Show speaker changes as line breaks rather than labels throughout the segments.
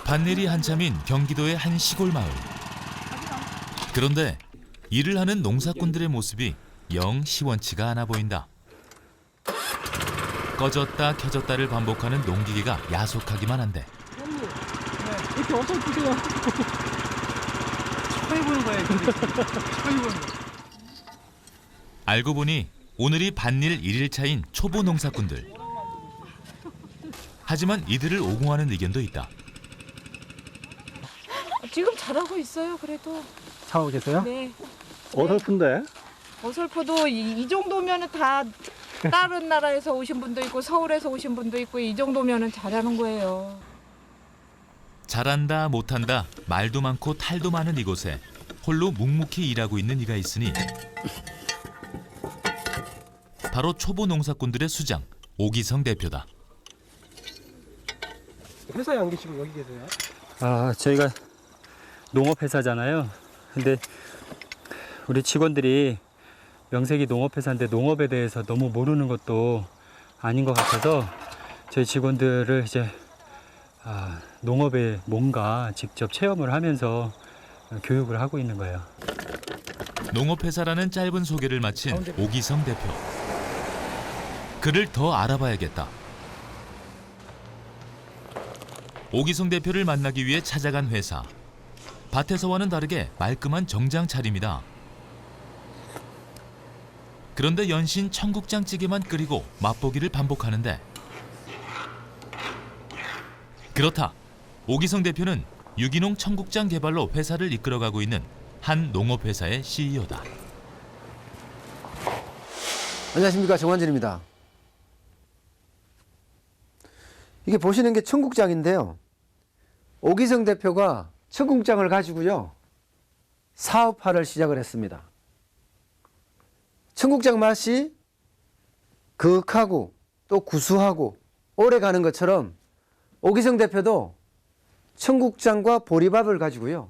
밭일이 한참인 경기도의 한 시골 마을. 그런데 일을 하는 농사꾼들의 모습이 영 시원치가 않아 보인다. 꺼졌다 켜졌다를 반복하는 농기계가 야속하기만 한데.
형님, 네, 이렇게 어설프세요? 처음 해보는 거예요, 근데. 처음 해보는 거.
알고 보니 오늘이 밭일 1일차인 초보 농사꾼들. 하지만 이들을 옹호하는 의견도 있다.
지금 잘하고 있어요. 그래도.
잘하고 계세요?
네.
어설픈데?
어설퍼도 이 정도면은 다 다른 나라에서 오신 분도 있고 서울에서 오신 분도 있고 이 정도면은 잘하는 거예요.
잘한다 못한다 말도 많고 탈도 많은 이곳에 홀로 묵묵히 일하고 있는 이가 있으니 바로 초보 농사꾼들의 수장 오기성 대표다.
회사에 안 계시고 여기 계세요?
저희가 농업회사잖아요. 근데 우리 직원들이 명색이 농업회사인데 농업에 대해서 너무 모르는 것도 아닌 것 같아서 저희 직원들을 이제 농업에 뭔가 직접 체험을 하면서 교육을 하고 있는 거예요.
농업회사라는 짧은 소개를 마친 오기성 대표. 그를 더 알아봐야겠다. 오기성 대표를 만나기 위해 찾아간 회사. 밭에서와는 다르게 말끔한 정장 차림이다. 그런데 연신 청국장찌개만 끓이고 맛보기를 반복하는데 그렇다. 오기성 대표는 유기농 청국장 개발로 회사를 이끌어가고 있는 한 농업회사의 CEO다.
안녕하십니까, 정환진입니다. 이게 보시는 게 청국장인데요. 오기성 대표가 청국장을 가지고요 사업화를 시작을 했습니다. 청국장 맛이 그윽하고 또 구수하고 오래 가는 것처럼 오기성 대표도 청국장과 보리밥을 가지고요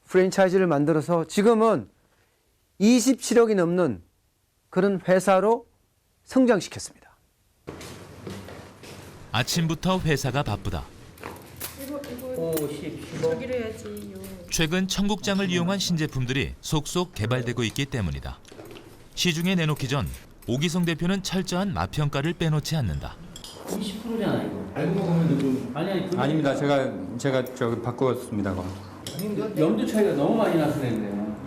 프랜차이즈를 만들어서 지금은 27억이 넘는 그런 회사로 성장시켰습니다.
아침부터 회사가 바쁘다. 최근 청국장을 이용한 신제품들이 속속 개발되고 있기 때문이다. 시중에 내놓기 전 오기성 대표는 철저한 맛 평가를 빼놓지 않는다.
20%잖아요, 이거. 알고 먹으면 좀.
아닙니다. 제가 저기 바꾸었습니다.
염도 차이가 너무 많이 나서 그래요.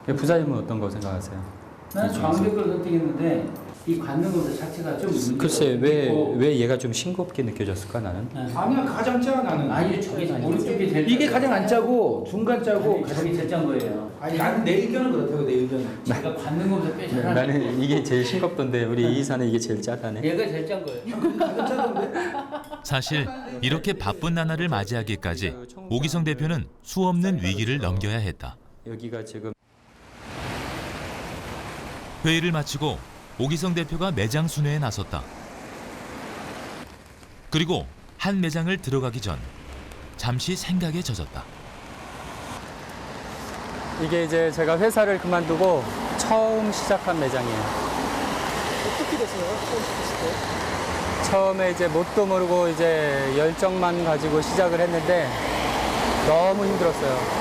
부사님은 어떤 거 생각하세요?
나는 광대 걸 선택했는데 이 갖는 것 자체가 좀 문제가
글쎄
있고.
왜 얘가 좀 싱겁게 느껴졌을까 나는?
아니야, 가장 짜 나는.
아니 저기 오른쪽이 제일
이게
짜.
가장 안 짜고 중간 짜고.
아니, 저기 제일 짠 거예요.
아니, 나는 내 의견은 그렇다고, 내 의견은.
제가 갖는 것보다 꽤 잘하는.
나는 이게 제일 싱겁던데 우리 이 이사는 이게 제일 짜다네.
얘가 제일 짠 거예요.
가장 짜던데.
사실 이렇게 바쁜 나날을 맞이하기까지 오기성 대표는 수없는 위기를 넘겨야 했다.
여기가 지금
회의를 마치고 오기성 대표가 매장 순회에 나섰다. 그리고 한 매장을 들어가기 전 잠시 생각에 젖었다.
이게 이제 제가 회사를 그만두고 처음 시작한 매장이에요.
어떻게 됐어요? 처음 시작했을 때?
처음에 이제 뭣도 모르고 이제 열정만 가지고 시작을 했는데 너무 힘들었어요.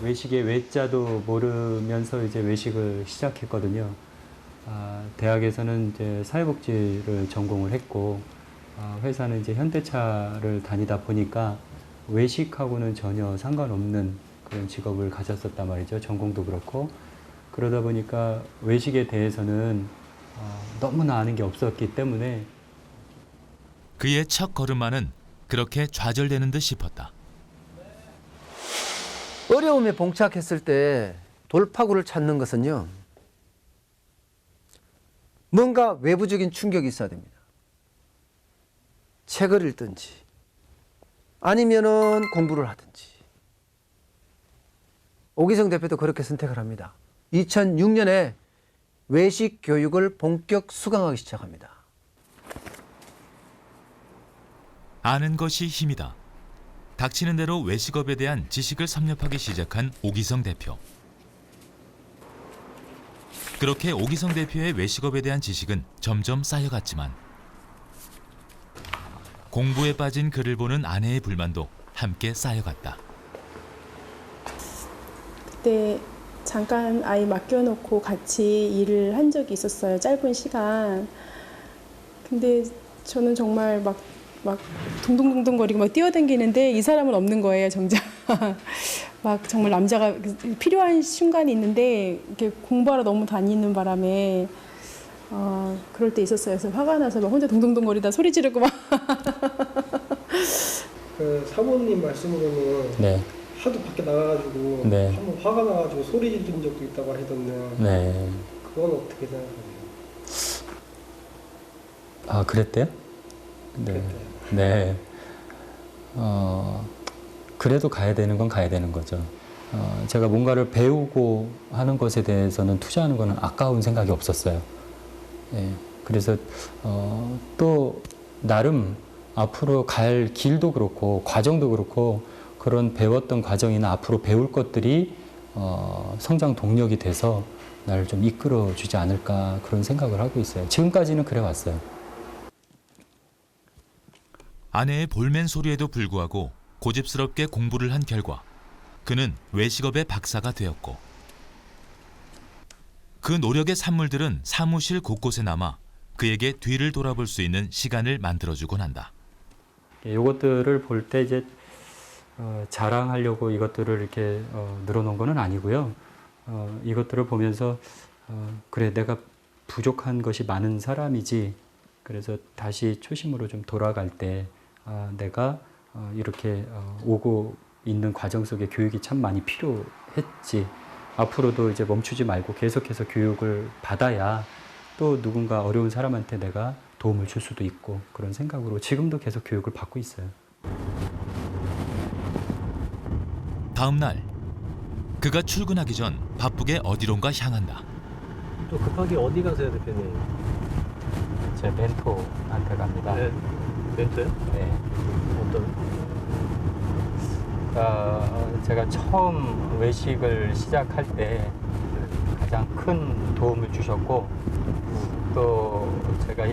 외식의 외자도 모르면서 이제 외식을 시작했거든요. 대학에서는 이제 사회복지를 전공을 했고, 회사는 이제 현대차를 다니다 보니까 외식하고는 전혀 상관없는 그런 직업을 가졌었단 말이죠. 전공도 그렇고. 그러다 보니까 외식에 대해서는 너무나 아는 게 없었기 때문에
그의 첫 걸음마는 그렇게 좌절되는 듯 싶었다.
어려움에 봉착했을 때 돌파구를 찾는 것은요 뭔가 외부적인 충격이 있어야 됩니다. 책을 읽든지 아니면은 공부를 하든지. 오기성 대표도 그렇게 선택을 합니다. 2006년에 외식 교육을 본격 수강하기 시작합니다.
아는 것이 힘이다. 닥치는 대로 외식업에 대한 지식을 섭렵하기 시작한 오기성 대표. 그렇게 오기성 대표의 외식업에 대한 지식은 점점 쌓여갔지만 공부에 빠진 그를 보는 아내의 불만도 함께 쌓여갔다.
그때 잠깐 아이 맡겨놓고 같이 일을 한 적이 있었어요. 짧은 시간. 근데 저는 정말 막 둥둥둥둥거리고 막 뛰어다니는데 이 사람은 없는 거예요, 정작. 막 정말 남자가 필요한 순간이 있는데 이렇게 공부하러 너무 다니는 바람에 그럴 때 있었어요. 그래서 화가 나서 막 혼자 동동동거리다 소리 지르고 막.
그 사모님 말씀으로는
네.
하도 밖에 나가가지고
네.
한번 화가 나가지고 소리 지른 적도 있다고 하던데
네.
그건 어떻게 생각하세요?
아, 그랬대요? 네. 네. 그래도 가야 되는 건 가야 되는 거죠. 제가 뭔가를 배우고 하는 것에 대해서는 투자하는 거는 아까운 생각이 없었어요. 예. 그래서 또 나름 앞으로 갈 길도 그렇고 과정도 그렇고 그런 배웠던 과정이나 앞으로 배울 것들이 성장 동력이 돼서 나를 좀 이끌어 주지 않을까 그런 생각을 하고 있어요. 지금까지는 그래 왔어요.
아내의 볼멘 소리에도 불구하고 고집스럽게 공부를 한 결과 그는 외식업의 박사가 되었고 그 노력의 산물들은 사무실 곳곳에 남아 그에게 뒤를 돌아볼 수 있는 시간을 만들어주곤 한다.
이것들을 볼 때 이제 자랑하려고 이것들을 이렇게 늘어놓은 거는 아니고요. 이것들을 보면서 그래 내가 부족한 것이 많은 사람이지. 그래서 다시 초심으로 좀 돌아갈 때 내가 이렇게 오고 있는 과정 속에 교육이 참 많이 필요했지. 앞으로도 이제 멈추지 말고 계속해서 교육을 받아야 또 누군가 어려운 사람한테 내가 도움을 줄 수도 있고 그런 생각으로 지금도 계속 교육을 받고 있어요.
다음 날 그가 출근하기 전 바쁘게 어디론가 향한다.
또 급하게 어디 가세요, 대표님?
제 멘토한테 갑니다.
네. 멘토요?
네.
어떤?
제가 처음 외식을 시작할 때 가장 큰 도움을 주셨고 또 제가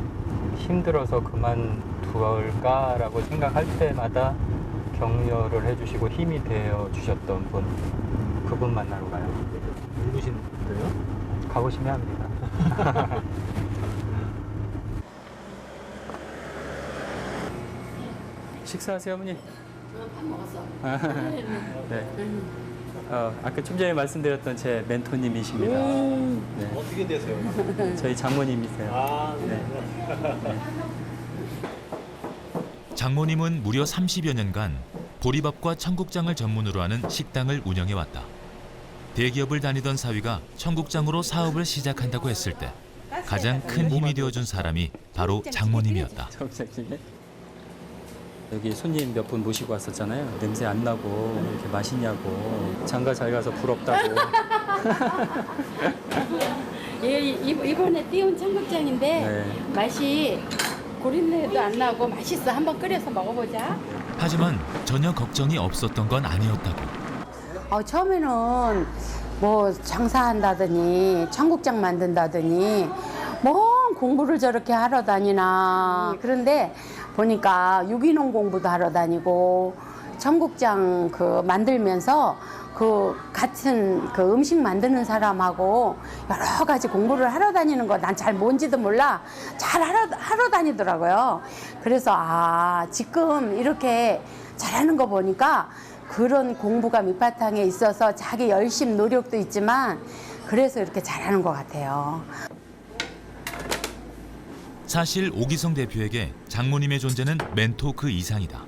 힘들어서 그만둘까라고 생각할 때마다 격려를 해주시고 힘이 되어 주셨던 분, 그분 만나러 가요.
누구신데요?
가보시면 합니다. 식사하세요, 어머니.
밥 먹었어.
네. 아까 좀 전에 말씀드렸던 제 멘토님이십니다. 네.
어떻게 되세요?
저희 장모님이세요.
아,
네.
장모님은 무려 30여 년간 보리밥과 청국장을 전문으로 하는 식당을 운영해왔다. 대기업을 다니던 사위가 청국장으로 사업을 시작한다고 했을 때 가장 큰 힘이 되어준 사람이 바로 장모님이었다.
여기 손님 몇 분 모시고 왔었잖아요. 냄새 안 나고 이렇게 맛있냐고. 장가 잘 가서 부럽다고.
이번에 띄운 청국장인데
네.
맛이 고린내도 안 나고 맛있어. 한번 끓여서 먹어보자.
하지만 전혀 걱정이 없었던 건 아니었다고.
처음에는 뭐 장사한다더니 청국장 만든다더니 뭐 공부를 저렇게 하러 다니나. 그런데 보니까 유기농 공부도 하러 다니고 청국장 만들면서 같은 음식 만드는 사람하고 여러 가지 공부를 하러 다니는 거 난 잘 뭔지도 몰라. 잘 하러 다니더라고요. 그래서 지금 이렇게 잘하는 거 보니까 그런 공부가 밑바탕에 있어서 자기 열심 노력도 있지만 그래서 이렇게 잘하는 것 같아요.
사실 오기성 대표에게 장모님의 존재는 멘토 그 이상이다.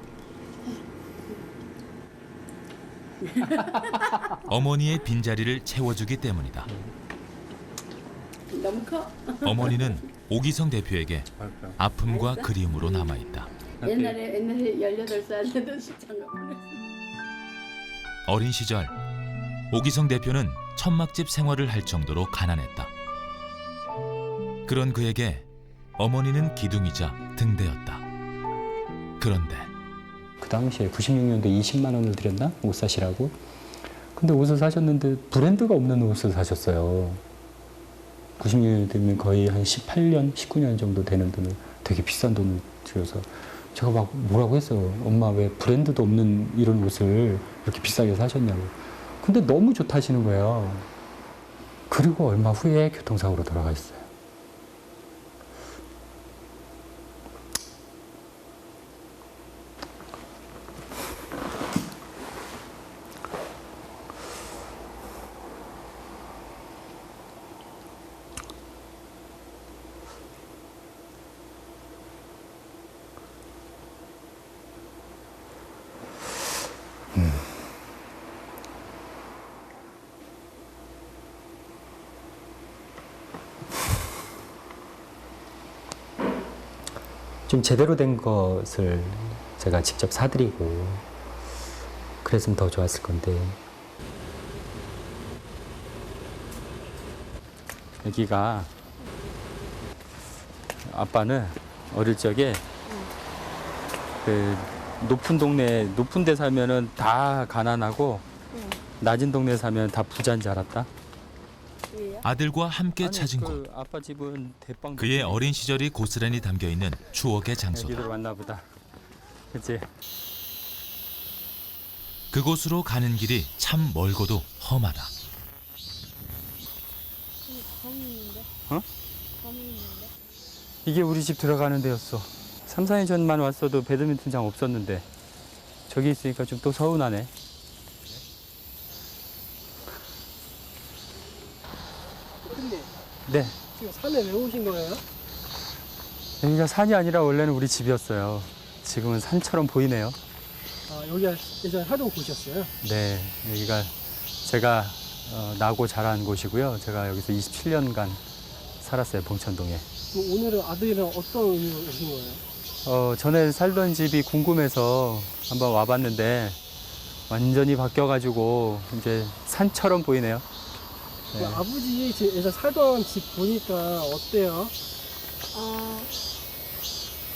어머니의 빈자리를 채워주기 때문이다.
너무 커.
어머니는 오기성 대표에게 아픔과 그리움으로 남아있다.
옛날에 18살 때도 시장가 보냈어.
어린 시절 오기성 대표는 천막집 생활을 할 정도로 가난했다. 그런 그에게 어머니는 기둥이자 등대였다. 그런데
그 당시에 96년도에 20만 원을 드렸나? 옷 사시라고. 근데 옷을 사셨는데 브랜드가 없는 옷을 사셨어요. 90년이 되면 거의 한 18년, 19년 정도 되는 돈을 되게 비싼 돈을 들여서 제가 막 뭐라고 했어요. 엄마 왜 브랜드도 없는 이런 옷을 이렇게 비싸게 사셨냐고. 근데 너무 좋다시는 거예요. 그리고 얼마 후에 교통사고로 돌아가셨어요. 좀 제대로 된 것을 제가 직접 사드리고 그랬으면 더 좋았을 건데. 여기가 아빠는 어릴 적에 그 높은 데 살면은 다 가난하고 낮은 동네 살면 다 부자인 줄 알았다.
아들과 함께 찾은 곳.
아빠 집은 대빵.
그의 어린 시절이 고스란히 담겨 있는 추억의 장소다.
여기로 왔나 보다. 그치?
그곳으로 가는 길이 참 멀고도 험하다.
어? 이게 우리 집 들어가는 데였어. 3, 4년 전만 왔어도 배드민턴장 없었는데 저기 있으니까 좀 또 서운하네. 네.
지금 산에 왜 오신 거예요?
여기가 산이 아니라 원래는 우리 집이었어요. 지금은 산처럼 보이네요.
아, 여기가 예전에 하던 곳이었어요?
네, 여기가 제가 나고 자란 곳이고요. 제가 여기서 27년간 살았어요, 봉천동에.
그럼 오늘은 아들이랑 어떤 의미로 오신 거예요?
전에 살던 집이 궁금해서 한번 와봤는데 완전히 바뀌어가지고 이제 산처럼 보이네요. 네.
그 아버지 예전 살던 집 보니까 어때요?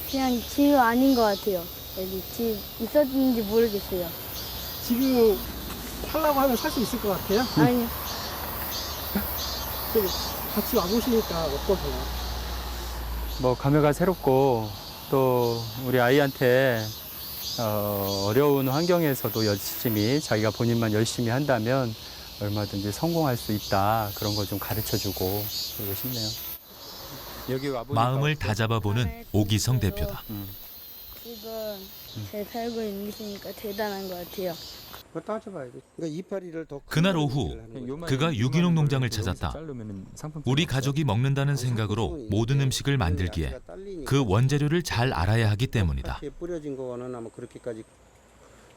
그냥 집 아닌 것 같아요. 여기 집 있었는지 모르겠어요.
지금 살라고 하면 살 수 있을 것 같아요?
아니요.
좀 같이 와보시니까 어떠세요?
뭐 감회가 새롭고 또 우리 아이한테 어려운 환경에서도 열심히 자기가 본인만 열심히 한다면 얼마든지 성공할 수 있다. 그런 걸 좀 가르쳐주고 그러고 싶네요. 여기 와보니까
마음을 다잡아보는 오기성 대표다.
지금 잘 살고 있으니까 대단한 것 같아요.
그거 따져봐야 돼. 그러니까 이파리를 더
그날 오후 그가 유기농 농장을 찾았다. 우리 가족이 먹는다는 생각으로 모든 음식을 만들기에 그 원재료를 잘 알아야 하기 때문이다.
뿌려진 거는 아마 그렇게까지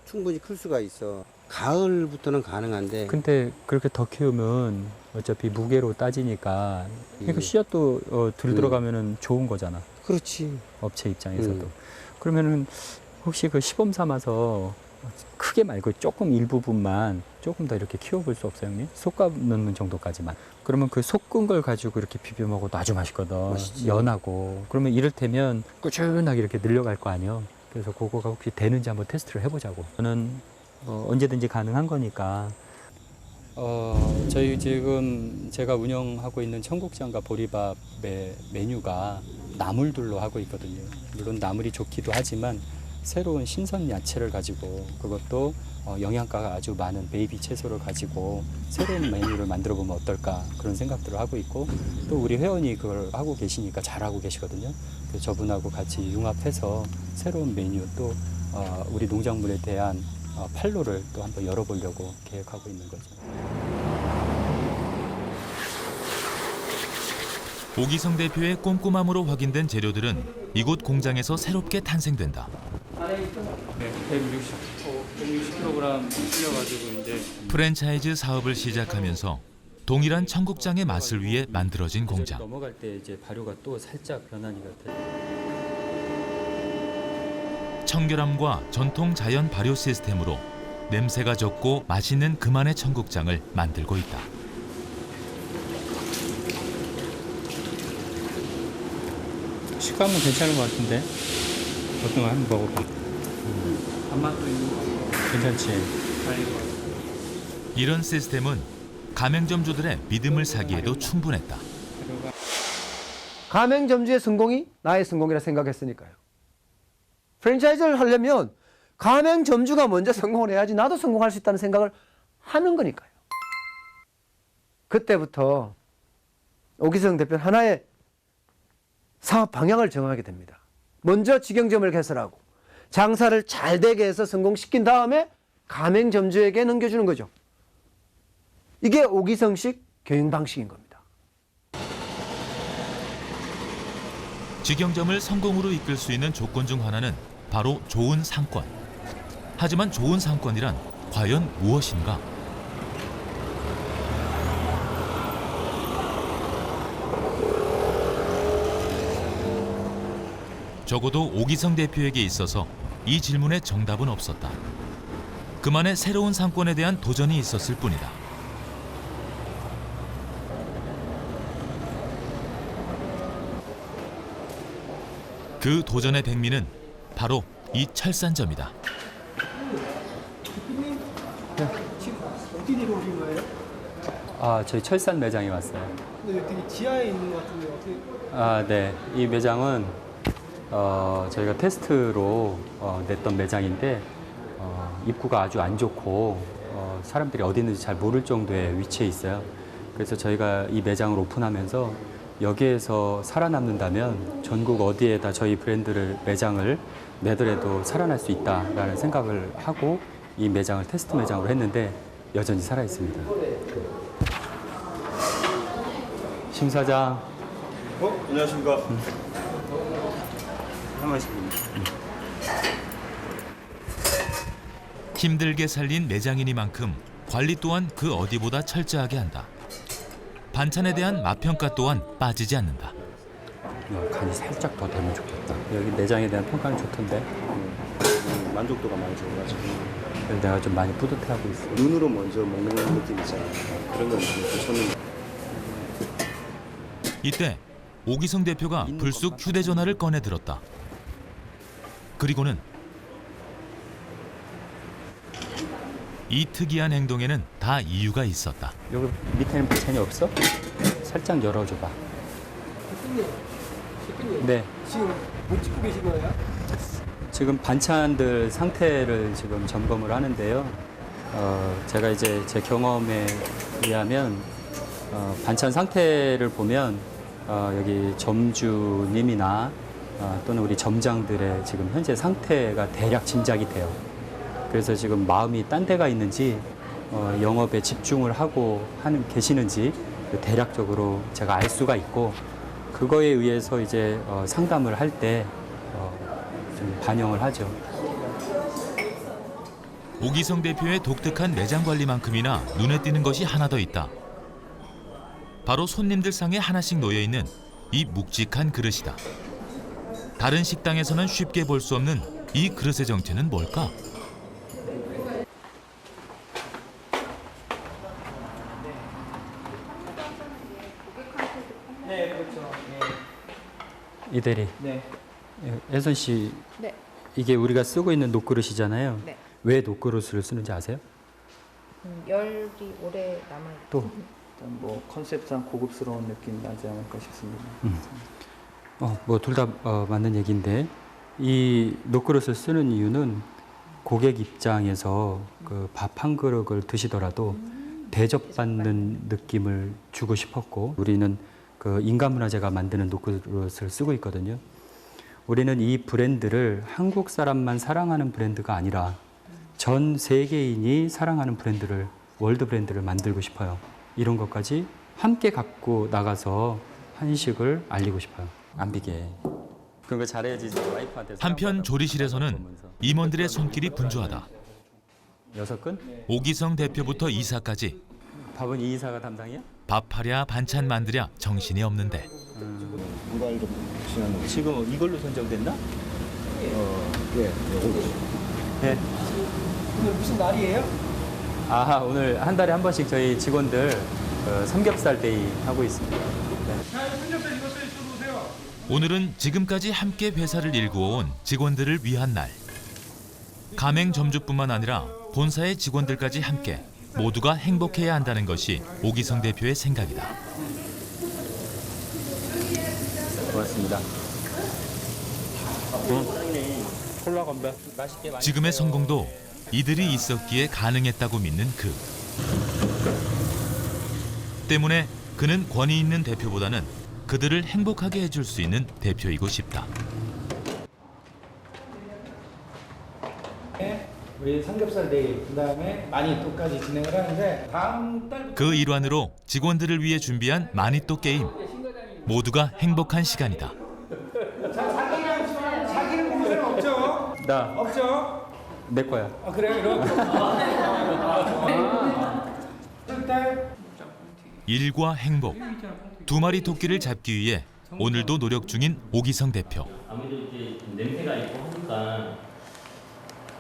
충분히 클 수가 있어. 가을부터는 가능한데.
근데 그렇게 더 키우면 어차피 무게로 따지니까 그러니까 씨앗도 들 들어가면은 좋은 거잖아.
그렇지.
업체 입장에서도. 그러면은 혹시 그 시범 삼아서 크게 말고 조금 일부분만 조금 더 이렇게 키워볼 수 없어요, 형님? 솎아 넣는 정도까지만. 그러면 그 솎은 걸 가지고 이렇게 비벼 먹어도 아주 맛있거든.
맛있지.
연하고. 그러면 이를테면 꾸준하게 이렇게 늘려갈 거 아니에요. 그래서 그거가 혹시 되는지 한번 테스트를 해보자고. 저는 언제든지 가능한 거니까. 저희 지금 제가 운영하고 있는 청국장과 보리밥의 메뉴가 나물들로 하고 있거든요. 물론 나물이 좋기도 하지만 새로운 신선 야채를 가지고 그것도 영양가가 아주 많은 베이비 채소를 가지고 새로운 메뉴를 만들어 보면 어떨까 그런 생각들을 하고 있고 또 우리 회원이 그걸 하고 계시니까 잘하고 계시거든요. 그래서 저분하고 같이 융합해서 새로운 메뉴 또 우리 농작물에 대한 판로를 또 한번 열어보려고 계획하고 있는 거죠.
오기성 대표의 꼼꼼함으로 확인된 재료들은 이곳 공장에서 새롭게 탄생된다.
네, 160kg 실려가지고 이제
프랜차이즈 사업을 시작하면서 동일한 청국장의 맛을 위해 만들어진 공장.
넘어갈 때 이제 발효가 또 살짝 변하니 같아요.
청결함과 전통 자연 발효 시스템으로 냄새가 적고 맛있는 그만의 청국장을 만들고 있다.
식감은 괜찮은 것 같은데 어떤 거 한번 먹어봐. 단맛도 있는 거 괜찮지?
이런 시스템은 가맹점주들의 믿음을 사기에도 충분했다.
가맹점주의 성공이 나의 성공이라 생각했으니까요. 프랜차이즈를 하려면 가맹점주가 먼저 성공을 해야지 나도 성공할 수 있다는 생각을 하는 거니까요. 그때부터 오기성 대표는 하나의 사업 방향을 정하게 됩니다. 먼저 직영점을 개설하고 장사를 잘 되게 해서 성공시킨 다음에 가맹점주에게 넘겨주는 거죠. 이게 오기성식 경영 방식인 겁니다.
직영점을 성공으로 이끌 수 있는 조건 중 하나는 바로 좋은 상권. 하지만 좋은 상권이란 과연 무엇인가? 적어도 오기성 대표에게 있어서 이 질문의 정답은 없었다. 그만의 새로운 상권에 대한 도전이 있었을 뿐이다. 그 도전의 백미는 바로 이 철산점이다.
어디 내려오신 거예요?
아, 저희 철산 매장에 왔어요.
근데 되게 지하에 있는 것 같은데 어떻게?
아, 네. 이 매장은 저희가 테스트로 냈던 매장인데 입구가 아주 안 좋고 사람들이 어디 있는지 잘 모를 정도의 위치에 있어요. 그래서 저희가 이 매장을 오픈하면서 여기에서 살아남는다면 전국 어디에다 저희 브랜드를 매장을 내더라도 살아날 수 있다라는 생각을 하고 이 매장을 테스트 매장으로 했는데 여전히 살아 있습니다. 심 사장.
안녕하십니까. 반갑습니다.
힘들게 살린 매장이니만큼 관리 또한 그 어디보다 철저하게 한다. 반찬에 대한 맛 평가 또한 빠지지 않는다.
간이 살짝 더 되면 좋겠다. 여기 매장에 대한 평가는 좋던데.
만족도가 많이 적어가지고
그래서 내가 좀 많이 뿌듯해하고 있어.
눈으로 먼저 먹는 느낌 있잖아요. 그런 건 좋습니다.
이때 오기성 대표가 불쑥 휴대전화를 꺼내 들었다. 그리고는 이 특이한 행동에는 다 이유가 있었다.
여기 밑에는 반찬이 없어? 살짝 열어줘봐.
대표님,
네.
지금 못 찍고 계신 거예요?
지금 반찬들 상태를 지금 점검을 하는데요. 제가 이제 제 경험에 의하면 반찬 상태를 보면 여기 점주님이나 또는 우리 점장들의 지금 현재 상태가 대략 짐작이 돼요. 그래서 지금 마음이 딴 데가 있는지 영업에 집중을 하고 계시는지 대략적으로 제가 알 수가 있고 그거에 의해서 이제 상담을 할 때 좀 반영을 하죠.
오기성 대표의 독특한 매장 관리만큼이나 눈에 띄는 것이 하나 더 있다. 바로 손님들 상에 하나씩 놓여 있는 이 묵직한 그릇이다. 다른 식당에서는 쉽게 볼 수 없는 이 그릇의 정체는 뭘까?
네, 그렇죠.
이대리.
네.
혜선 씨,
네.
이게 우리가 쓰고 있는 녹그릇이잖아요.
네.
왜 녹그릇을 쓰는지 아세요?
열이 오래 남아요.
또
일단 뭐 컨셉상 고급스러운 느낌 나지 않을까 싶습니다.
뭐 둘 다 맞는 얘기인데 이 녹그릇을 쓰는 이유는 고객 입장에서 그 밥 한 그릇을 드시더라도 대접받는 느낌을 주고 싶었고 우리는 그 인간문화재가 만드는 녹그릇을 쓰고 있거든요. 우리는 이 브랜드를 한국 사람만 사랑하는 브랜드가 아니라 전 세계인이 사랑하는 브랜드를 월드 브랜드를 만들고 싶어요. 이런 것까지 함께 갖고 나가서 한식을 알리고 싶어요. 안 비게. 그런 거 잘해야지 와이프한테.
한편 조리실에서는 임원들의 손길이 분주하다.
6근?
오기성 대표부터 이사까지
밥은 이 이사가 담당이야?
밥하랴 반찬 만들랴 정신이 없는데
한달 정도 지났는데
지금 이걸로 선정됐나?
예,
네.
오늘 무슨 날이에요?
아, 오늘 한 달에 한 번씩 저희 직원들 삼겹살 데이 하고 있습니다.
오늘은 지금까지 함께 회사를 일구어온 직원들을 위한 날. 가맹점주뿐만 아니라 본사의 직원들까지 함께 모두가 행복해야 한다는 것이 오기성 대표의 생각이다.
고맙습니다.
지금의 성공도 이들이 있었기에 가능했다고 믿는 그. 때문에 그는 권위 있는 대표보다는 그들을 행복하게 해줄 수 있는 대표이고 싶다.
우리 삼겹살 데이, 그다음에 마니또까지 진행을 하는데 다음 달
그 일환으로 직원들을 위해 준비한 마니또 게임. 모두가 행복한 시간이다.
사기를 보는 사람 없죠?
나
없죠?
내 거야.
아 그래요? 이렇게. 일단
일과 행복. 두 마리 토끼를 잡기 위해 오늘도 노력 중인 오기성 대표.
아무래도 이제 냄새가 있고 하니까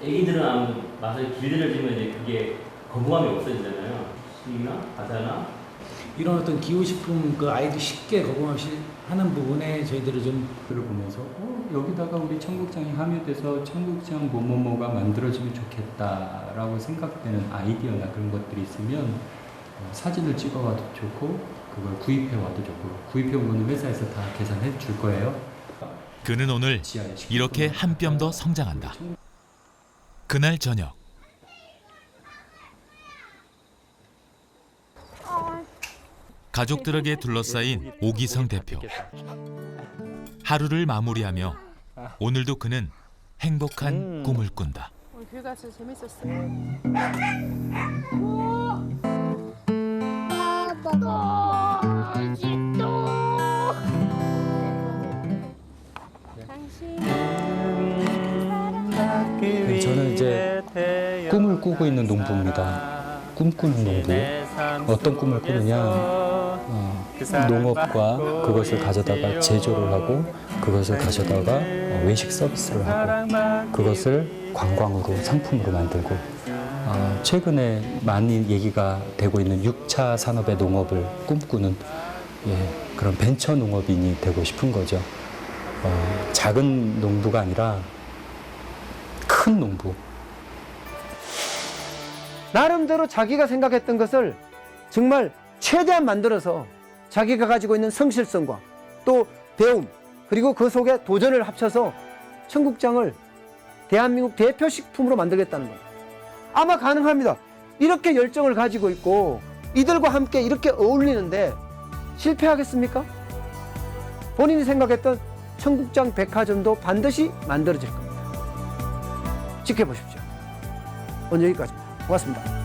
애기들은 아무래도 맛을 길들여지면 이제 그게 거부감이 없어지잖아요. 식이나 과자나
이런 어떤 기호식품 그 아이들 쉽게 거부감 없이 하는 부분에 저희들이 좀
그를 보면서 여기다가 우리 청국장이 함유돼서 청국장 뭐뭐뭐가 만들어지면 좋겠다라고 생각되는 아이디어나 그런 것들이 있으면 사진을 찍어와도 좋고 그걸 구입해와도 좋고 구입해온 거는 회사에서 다 계산해 줄 거예요.
그는 오늘 이렇게 한 뼘 더 성장한다. 그날 저녁. 가족들에게 둘러싸인 오기성 대표. 하루를 마무리하며 오늘도 그는 행복한 꿈을 꾼다.
오늘 교회 가서 재밌었어요.
저는 이제 꿈을 꾸고 있는 농부입니다. 꿈꾸는 농부. 어떤 꿈을 꾸느냐? 농업과 그것을 가져다가 제조를 하고 그것을 가져다가 외식 서비스를 하고 그것을 관광으로 상품으로 만들고 최근에 많이 얘기가 되고 있는 6차 산업의 농업을 꿈꾸는 그런 벤처 농업인이 되고 싶은 거죠. 작은 농부가 아니라 큰 농부.
나름대로 자기가 생각했던 것을 정말 최대한 만들어서 자기가 가지고 있는 성실성과 또 배움 그리고 그 속에 도전을 합쳐서 청국장을 대한민국 대표 식품으로 만들겠다는 겁니다. 아마 가능합니다. 이렇게 열정을 가지고 있고 이들과 함께 이렇게 어울리는데 실패하겠습니까? 본인이 생각했던 청국장 백화점도 반드시 만들어질 겁니다. 지켜보십시오. 오늘 여기까지입니다. 고맙습니다.